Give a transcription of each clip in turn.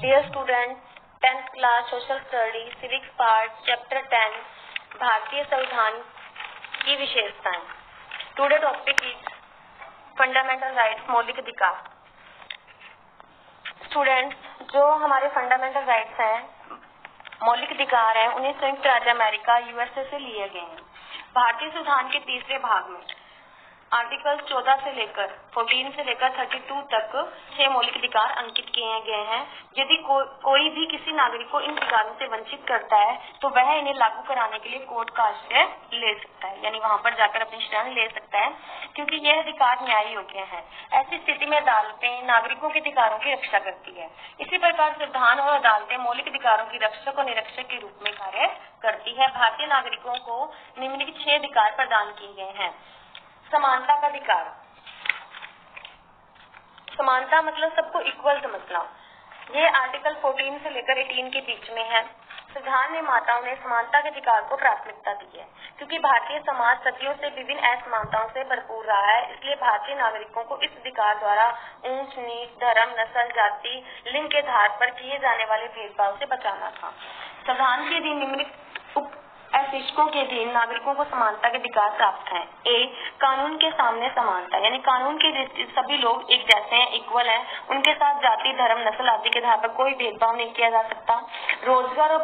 Dear student, 10th class social study civics part chapter 10 भारतीय संविधान की विशेषताएं। Today topic is fundamental rights, मौलिक अधिकार। स्टूडेंट्स, जो हमारे फंडामेंटल राइट्स हैं, मौलिक अधिकार हैं, उन्हें संयुक्त राज्य अमेरिका यूएसए से लिए गए हैं। भारतीय संविधान के तीसरे भाग में आर्टिकल 14 से लेकर 14 से लेकर 32 तक 6 मौलिक अधिकार अंकित किए गए हैं। यदि कोई भी किसी नागरिक को इन अधिकारों से वंचित करता है तो वह इन्हें लागू कराने के लिए कोर्ट का आश्रय ले सकता है, यानी वहां पर जाकर अपनी शरण ले सकता है, क्योंकि यह अधिकार न्याय योग्य है। ऐसी स्थिति में अदालतें नागरिकों के अधिकारों की रक्षा करती है। इसी प्रकार संविधान और अदालतें मौलिक अधिकारों की रक्षक और निरीक्षक के रूप में कार्य करती है। भारतीय नागरिकों को निम्नलिखित 6 अधिकार प्रदान किए गए हैं। समानता का अधिकार। समानता मतलब सबको इक्वल समझना। ये आर्टिकल 14 से लेकर 18 के बीच में है। संविधान निर्माताओं ने समानता के अधिकार को प्राथमिकता दी है, क्योंकि भारतीय समाज सदियों से विभिन्न असमानताओं से भरपूर रहा है। इसलिए भारतीय नागरिकों को इस अधिकार द्वारा ऊंच नीच, धर्म, नस्ल, जाति, लिंग के आधार पर किए जाने वाले भेदभाव से बचाना था। संविधान के अधीन निम्नलिखित शीर्षकों के अधीन नागरिकों को समानता के अधिकार प्राप्त हैं। ए, कानून के सामने समानता, यानी कानून के दृष्टि सभी लोग एक जैसे हैं, इक्वल हैं। उनके साथ जाति, धर्म, नस्ल आदि के आधार पर कोई भेदभाव नहीं किया जा सकता। रोजगार और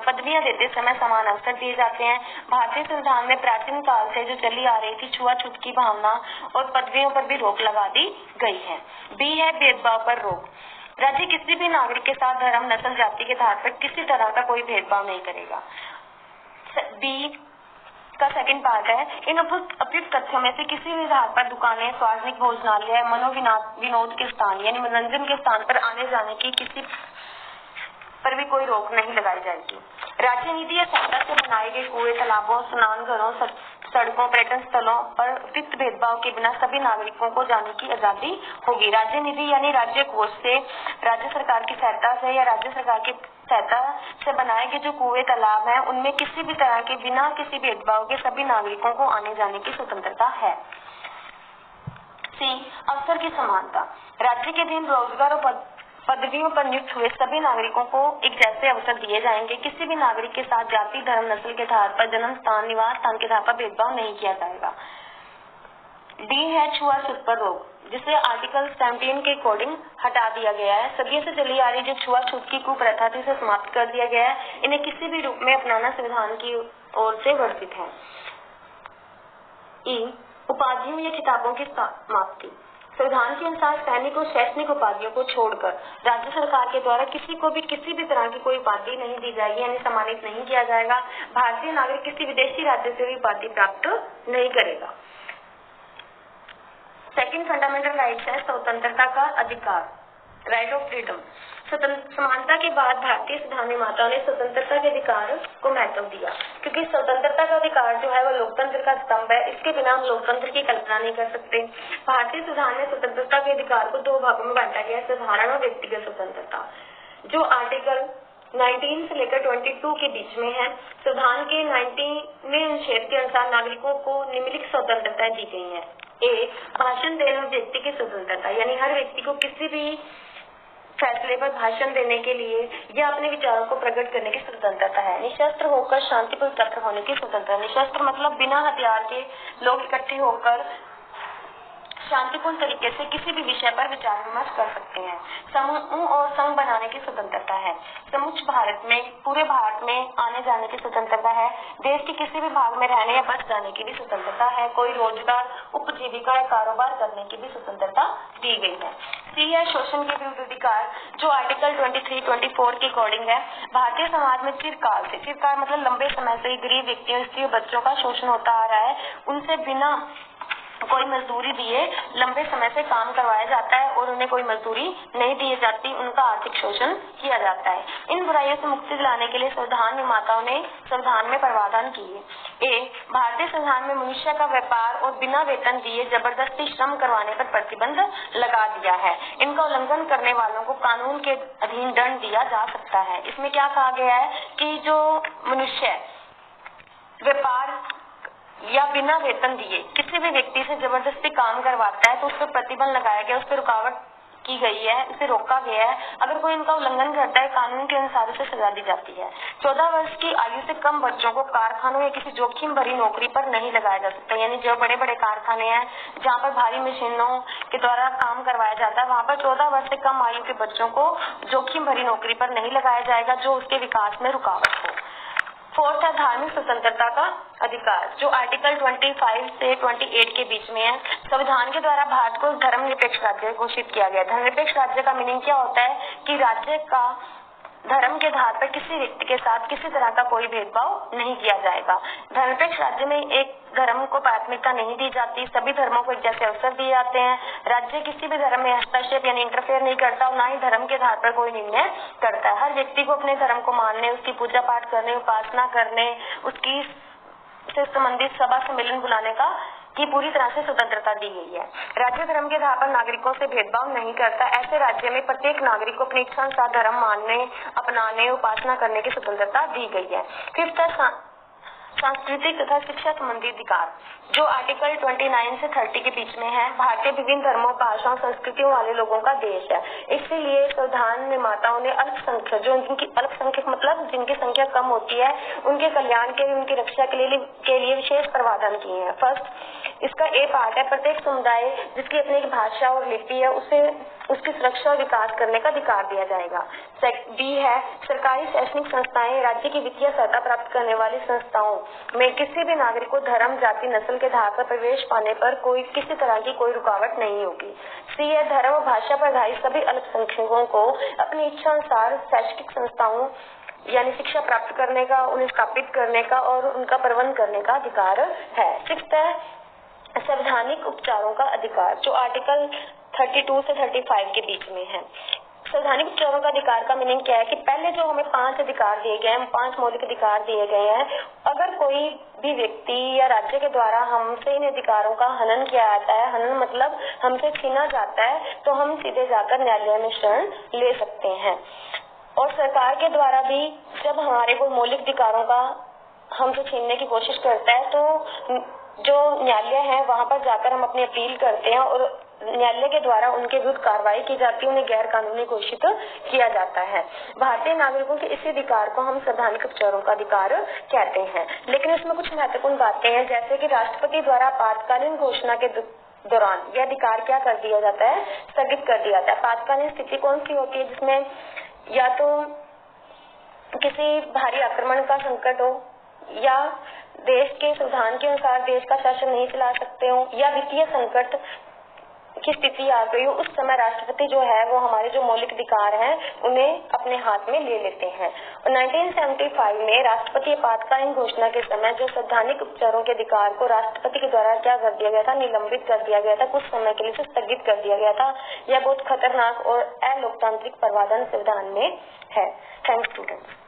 पदवियां देते समय समान अवसर दिए जाते हैं। भारतीय संविधान में प्राचीन काल से जो चली आ रही थी छुआछूत की भावना और पदवियों पर भी रोक लगा दी गई है। बी है भेदभाव पर रोक। राज्य किसी भी नागरिक के साथ धर्म, नस्ल, जाति के आधार पर किसी तरह का कोई भेदभाव नहीं करेगा। बी का सेकंड पार्ट है, इन उपयुक्त तथ्यों में से किसी भी आधार पर दुकानें, सार्वजनिक भोजनालय, मनोविनोद के स्थान यानी मनोरंजन के स्थान पर आने जाने की किसी पर भी कोई रोक नहीं लगाई जाएगी। राज्य निधि या सहायता से बनाए गए कुएं, तालाबों, स्नान घरों, सड़कों, पर्यटन स्थलों पर उपयुक्त भेदभाव के बिना सभी नागरिकों को जाने की आजादी होगी। राज्य निधि यानी राज्य कोष से, राज्य सरकार की सहायता से या राज्य सरकार की सहायता से बनाए गए जो कुएं, तालाब हैं, उनमें किसी भी तरह के बिना किसी भेदभाव के सभी नागरिकों को आने जाने की स्वतंत्रता है। सी, अवसर की समानता। राज्य के अधीन रोजगार और पदवियों पर नियुक्त हुए सभी नागरिकों को एक जैसे अवसर दिए जाएंगे। किसी भी नागरिक के साथ जाति, धर्म, नस्ल के आधार पर, जन्म स्थान, निवास स्थान के आधार पर भेदभाव नहीं किया जाएगा। डी है छुआछूत पर रोक, जिसे आर्टिकल 17 के अकॉर्डिंग हटा दिया गया है। सदियों से चली आ रही जो छुआछूत की कुप्रथा थी उसे समाप्त कर दिया गया है। इन्हें किसी भी रूप में अपनाना संविधान की ओर से वर्जित है। ई, उपाधियों या खिताबों की समाप्ति। संविधान के अनुसार सैनिक और शैक्षणिक उपाधियों को छोड़कर राज्य सरकार के द्वारा किसी को भी किसी भी तरह की कोई उपाधि नहीं दी जाएगी, यानी सम्मानित नहीं किया जाएगा। भारतीय नागरिक किसी विदेशी राज्य से भी उपाधि प्राप्त नहीं करेगा। सेकंड फंडामेंटल राइट्स है स्वतंत्रता का अधिकार, राइट ऑफ फ्रीडम। समानता के बाद भारतीय संविधान निर्माताओं ने स्वतंत्रता के अधिकार को महत्व दिया, क्योंकि स्वतंत्रता का अधिकार जो है वह लोकतंत्र का स्तंभ है। इसके बिना हम लोकतंत्र की कल्पना नहीं कर सकते। भारतीय संविधान में स्वतंत्रता के अधिकार को 2 भागों में बांटा गया है, साधारण और व्यक्तिगत स्वतंत्रता, जो आर्टिकल 19 से लेकर 22 के बीच में है। संविधान के 19वें अनुच्छेद के अनुसार नागरिकों को निम्नलिखित स्वतंत्रताएं दी गई हैं। ए, भाषण देने और व्यक्ति की स्वतंत्रता, यानी हर व्यक्ति को किसी भी फैसले पर भाषण देने के लिए या अपने विचारों को प्रकट करने की स्वतंत्रता है। निशस्त्र होकर शांतिपूर्ण एकत्र होने की स्वतंत्रता। निशस्त्र मतलब बिना हथियार के लोग इकट्ठे होकर शांतिपूर्ण तरीके से किसी भी विषय पर विचार विमर्श कर सकते हैं। समूह और संघ बनाने की स्वतंत्रता है। समूचे भारत में, पूरे भारत में आने जाने की स्वतंत्रता है। देश के किसी भी भाग में रहने या बस जाने की भी स्वतंत्रता है। कोई रोजगार, उपजीविका या कारोबार करने की भी स्वतंत्रता दी गई है। सी है शोषण के विरुद्ध अधिकार, जो आर्टिकल 23-24 के अकॉर्डिंग है। भारतीय समाज में चिरकाल मतलब लंबे समय से गरीब व्यक्तियों, स्त्री, बच्चों का शोषण होता आ रहा है। उनसे बिना कोई मजदूरी दिए लंबे समय से काम करवाया जाता है और उन्हें कोई मजदूरी नहीं दी जाती, उनका आर्थिक शोषण किया जाता है। इन बुराइयों से मुक्ति दिलाने के लिए संविधान निर्माताओं ने संविधान में प्रावधान किए। ए, भारतीय संविधान में मनुष्य का व्यापार और बिना वेतन दिए जबरदस्ती श्रम करवाने पर प्रतिबंध लगा दिया है। इनका उल्लंघन करने वालों को कानून के अधीन दंड दिया जा सकता है। इसमें क्या कहा गया है कि जो मनुष्य व्यापार या बिना वेतन दिए किसी भी व्यक्ति से जबरदस्ती काम करवाता है तो उस पर प्रतिबंध लगाया गया, उस पर रुकावट की गई है, इसे रोका गया है। अगर कोई इनका उल्लंघन करता है, कानून के अनुसार उसे सजा दी जाती है। 14 वर्ष की आयु से कम बच्चों को कारखानों या किसी जोखिम भरी नौकरी पर नहीं लगाया जा सकता। यानी जो बड़े बड़े कारखाने हैं जहाँ पर भारी मशीनों के द्वारा काम करवाया जाता है, वहाँ पर 14 वर्ष से कम आयु के बच्चों को जोखिम भरी नौकरी पर नहीं लगाया जाएगा जो उसके विकास में रुकावट हो। फोर्थ है धार्मिक स्वतंत्रता का अधिकार, जो आर्टिकल 25 से 28 के बीच में है। संविधान के द्वारा भारत को धर्मनिरपेक्ष राज्य घोषित किया गया। धर्मनिरपेक्ष राज्य का मीनिंग क्या होता है कि राज्य का धर्म के आधार पर किसी व्यक्ति के साथ किसी तरह का कोई भेदभाव नहीं किया जाएगा। धर्मनिरपेक्ष राज्य में एक धर्म को प्राथमिकता नहीं दी जाती, सभी धर्मों को एक जैसे अवसर दिए जाते हैं। राज्य किसी भी धर्म में हस्तक्षेप यानी इंटरफेयर नहीं करता और ना ही धर्म के आधार पर कोई निर्णय करता है। हर व्यक्ति को अपने धर्म को मानने, उसकी पूजा पाठ करने, उपासना करने, उसकी से संबंधित सभा सम्मेलन बुलाने की पूरी तरह से स्वतंत्रता दी गई है। राज्य धर्म के आधार पर नागरिकों से भेदभाव नहीं करता। ऐसे राज्य में प्रत्येक नागरिक को अपनी इच्छा अनुसार धर्म मानने, अपनाने, उपासना करने की स्वतंत्रता दी गई है। फिफ्थ है सांस्कृतिक तथा शिक्षा संबंधी अधिकार, जो आर्टिकल 29 से 30 के बीच में है। भारतीय विभिन्न धर्मों, भाषाओं, संस्कृतियों वाले लोगों का देश है। इसलिए संविधान निर्माताओं ने अल्पसंख्यक, जो जिनकी अल्पसंख्यक मतलब जिनकी संख्या कम होती है, उनके कल्याण के लिए, उनकी रक्षा के लिए विशेष प्रावधान किए हैं। फर्स्ट, इसका ए पार्ट है, प्रत्येक समुदाय जिसकी अपनी एक भाषा और लिपि है उसे उसकी सुरक्षा और विकास करने का अधिकार दिया जाएगा। बी है, सरकारी शैक्षणिक संस्थाएं राज्य की वित्तीय सहायता प्राप्त करने वाली संस्थाओं में किसी भी नागरिक को धर्म, जाति, नस्ल के आधार पर प्रवेश पाने पर किसी तरह की कोई रुकावट नहीं होगी। सी है, धर्म और भाषा पर आधारित सभी अल्पसंख्यकों को अपनी इच्छा अनुसार शैक्षणिक संस्थाओं यानी शिक्षा प्राप्त करने का, उन्हें स्थापित करने का और उनका प्रबंध करने का अधिकार है। सिक्स्थ है, संवैधानिक उपचारों का अधिकार, जो आर्टिकल 32 से 35 के बीच में है। संवैधानिक उपचारों का अधिकार का मीनिंग क्या है कि पहले जो हमें 5 अधिकार दिए गए हैं, 5 मौलिक अधिकार दिए गए हैं, अगर कोई भी व्यक्ति या राज्य के द्वारा हमसे इन अधिकारों का हनन किया जाता है, हनन मतलब हमसे छीना जाता है, तो हम सीधे जाकर न्यायालय में शरण ले सकते हैं। और सरकार के द्वारा भी जब हमारे को मौलिक अधिकारों का हमसे छीनने की कोशिश करता है तो जो न्यायालय है वहां पर जाकर हम अपनी अपील करते हैं और न्यायालय के द्वारा उनके विरुद्ध कार्रवाई की जाती है, उन्हें गैर कानूनी घोषित किया जाता है। भारतीय नागरिकों के इसी अधिकार को हम संवैधानिक उपचारों का अधिकार कहते हैं। लेकिन इसमें कुछ महत्वपूर्ण बातें हैं, जैसे कि राष्ट्रपति द्वारा आपातकालीन घोषणा के दौरान यह अधिकार क्या कर दिया जाता है, स्थगित कर दिया जाता है। आपातकालीन स्थिति कौन सी होती है, जिसमें या तो किसी भारी आक्रमण का संकट हो, या देश के संविधान के अनुसार देश का शासन नहीं चला सकते हो, या वित्तीय संकट की स्थिति आ गई हो, उस समय राष्ट्रपति जो है वो हमारे जो मौलिक अधिकार हैं उन्हें अपने हाथ में ले लेते हैं। और 1975 में राष्ट्रपति आपातकालीन घोषणा के समय जो संवैधानिक उपचारों के अधिकार को राष्ट्रपति के द्वारा क्या कर दिया गया था, निलंबित कर दिया गया था, कुछ समय के लिए स्थगित कर दिया गया था। यह बहुत खतरनाक और अलोकतांत्रिक प्रावधान संविधान में है। Thanks students.